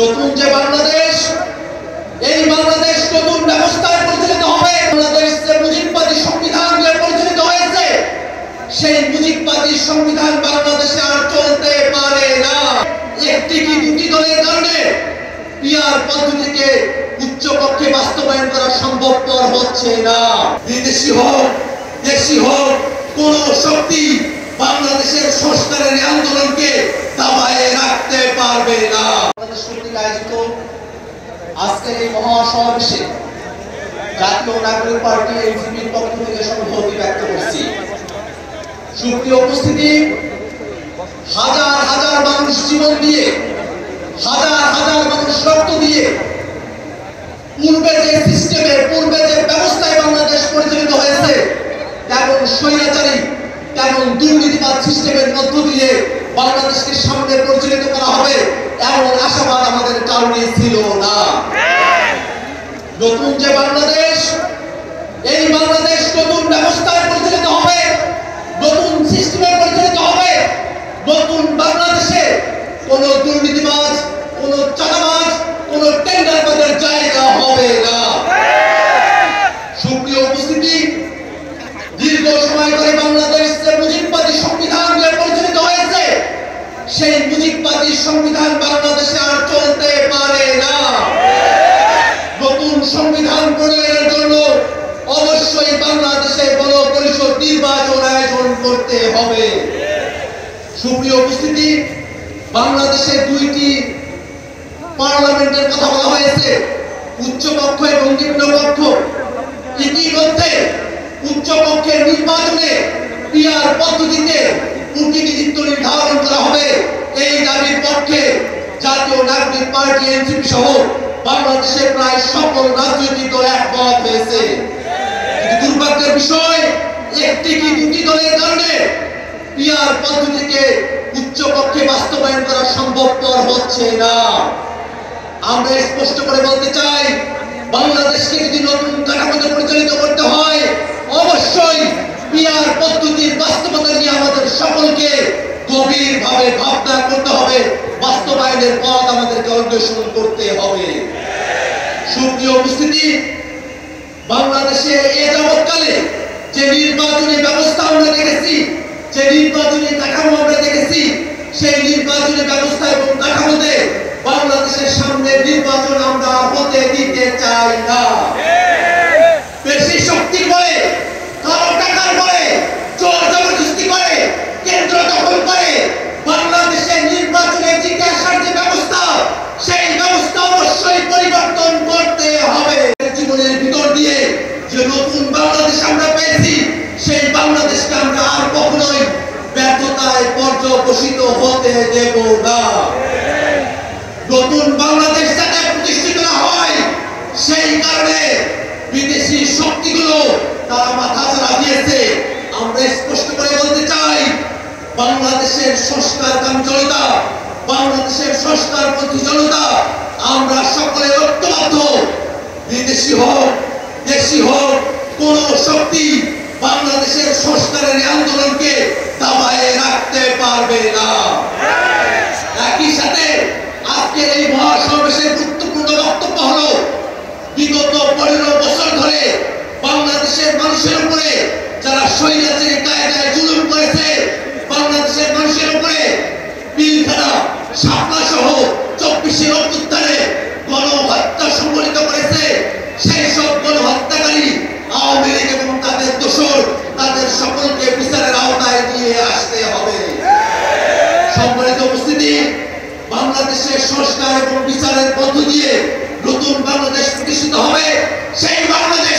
নতুন যে বাংলাদেশ, এই বাংলাদেশ নতুন ব্যবস্থায় পরিচালিত হবে। বাংলাদেশ যে মুজিববাদী সংবিধান দিয়ে পরিচালিত হয়েছে, সেই মুজিববাদী সংবিধান বাংলাদেশে আর চলতে পারে না। একটি কি দুটি দলের কারণে পিআর পদ্ধতিকে উচ্চকক্ষে বাস্তবায়ন করা সম্ভবপর হচ্ছে না। বিদেশি হোক দেশি হোক, কোন শক্তি বাংলাদেশের সংস্কারের আন্দোলনকে দাবায়ে রাখতে পারবে না। বাংলাদেশ কর্তৃক আয়োজিত আজকের এই মহাসমাবেশে জাতীয় নাগরিক পার্টি এনসিপির পক্ষ থেকে সভাপতি ব্যক্ত করছি। সুপ্রিয় উপস্থিতি, হাজার হাজার মানুষ জীবন দিয়ে, হাজার হাজার মানুষ রক্ত দিয়ে পূর্বে যে সিস্টেমে, পূর্বে যে ব্যবস্থায় বাংলাদেশ পরিচালিত হয়েছে, তেমন স্বৈরাচারী, তেমন দুর্নীতিবাদ সিস্টেমের মধ্য দিয়ে বাংলাদেশকে সামনে পরিচালিত করা হবে, এমন আশাবাদ আমাদের কারণে ছিল না। নতুন যে বাংলাদেশ, এই বাংলাদেশ নতুন ব্যবস্থায় পরিচালিত হবে, নতুন সিস্টেমে পরিচালিত হবে। নতুন বাংলাদেশে কোন দুর্নীতিবাজ, কোন চাঁদাবাজ, কোন টেন্ডারবাজের জায়গা হবে না। সুপ্রিয় উপস্থিতি, দীর্ঘ সময় ধরে বাংলাদেশ যে মুজিববাদী সংবিধান দিয়ে পরিচালিত হয়েছে, সেই মুজিববাদী সংবিধান বাংলাদেশে আর চলতে পারে না। নতুন সংবিধান প্রণয়নের জন্য অবশ্যই বাংলাদেশে গণপরিষদ নির্বাচন আয়োজন করতে হবে। সুপ্রিয় উপস্থিতি, বাংলাদেশে দুইটি পার্লামেন্টের কথা বলা হয়েছে, উচ্চকক্ষ এবং নিম্নকক্ষ। ইতিমধ্যে উচ্চকক্ষের নির্বাচনে পিআর পদ্ধতিতে প্রতিনিধিত্ব নির্ধারণ করা হবে, এই দাবির পক্ষে জাতীয় নাগরিক পার্টি এনসিপি সহ বাংলাদেশের প্রায় সকল রাজনৈতিক দল একমত হয়েছে। কিন্তু দুর্ভাগ্যের বিষয়, একটি কি দুটি দলের কারণে পিআর পদ্ধতিকে উচ্চকক্ষে বাস্তবায়ন করা সম্ভবপর হচ্ছে না। আমরা স্পষ্ট করে বলতে চাই, বাংলাদেশকে যদি নতুন কাঠামোতে পরিচালিত করতে হয়, অবশ্যই পিআর পদ্ধতির বাস্তবতা নিয়ে আমাদের সকলকে গভীরভাবে ভাবনা করতে হবে, বাস্তবায়নের পথ আমাদেরকে অন্বেষণ করতে হবে। সুপ্রিয় উপস্থিতি, বাংলাদেশে এ যাবৎকালে যে নির্বাচনী ব্যবস্থা আমরা দেখেছি, যে নির্বাচনী কাঠামো আমরা দেখেছি, সেই নির্বাচনী ব্যবস্থা এবং কাঠামোতে বাংলাদেশের সামনে নির্বাচন আমরা হতে দিতে চাই না। বেশি শক্তি বলে, কারো টাকার বলে, জোর জবরদস্তি করে, কেন্দ্র দখল করে বাংলাদেশের নির্বাচনে জিতে আসার যে ব্যবস্থা, সেই ব্যবস্থা অবশ্যই পরিবর্তন করতে হবে। জীবনের ভিতর দিয়ে যে নতুন বাংলাদেশ আমরা পেয়েছি, সেই বাংলাদেশকে আমরা আর কখনোই ব্যর্থতায় পর্যবসিত হতে দেব না। নতুন বাংলাদেশ যাতে প্রতিষ্ঠিত না হয়, সেই কারণে বিদেশি শক্তিগুলো তারা মাথা চাড়া দিয়েছে। আমরা স্পষ্ট করে বলতে চাই, বাংলাদেশের সংস্কারকামী জনতা, বাংলাদেশের সংস্কারপন্থী জনতা, আমরা সকলে ঐক্যবদ্ধ। বিদেশি হোক দেশি হোক, কোন শক্তি বাংলাদেশের সংস্কারের আন্দোলনকে দাবায়ে রাখতে পারবে না। একই সাথে আজকের এই মহাসমাবেশের গুরুত্বপূর্ণ বক্তব্য হলো, বিগত 15 বছর ধরে বাংলাদেশের মানুষের উপরে যারা স্বৈরাচারী কায়দায় জুলুম করেছে, বাংলাদেশের মানুষের উপরে পিলখানা, শাপলা সহ 24 অভ্যুত্থানে গণহত্যা সংঘটিত করেছে, সেই সব গণহত্যাকারী আওয়ামী লীগ এবং তাদের দোসর, তাদের সকলকে বিচারের আওতায় নিয়ে আসতে হবে। সম্মানিত উপস্থিতি, বাংলাদেশের সংস্কার এবং বিচারের মধ্য দিয়ে নতুন বাংলাদেশ প্রতিষ্ঠিত হবে। সেই বাংলাদেশ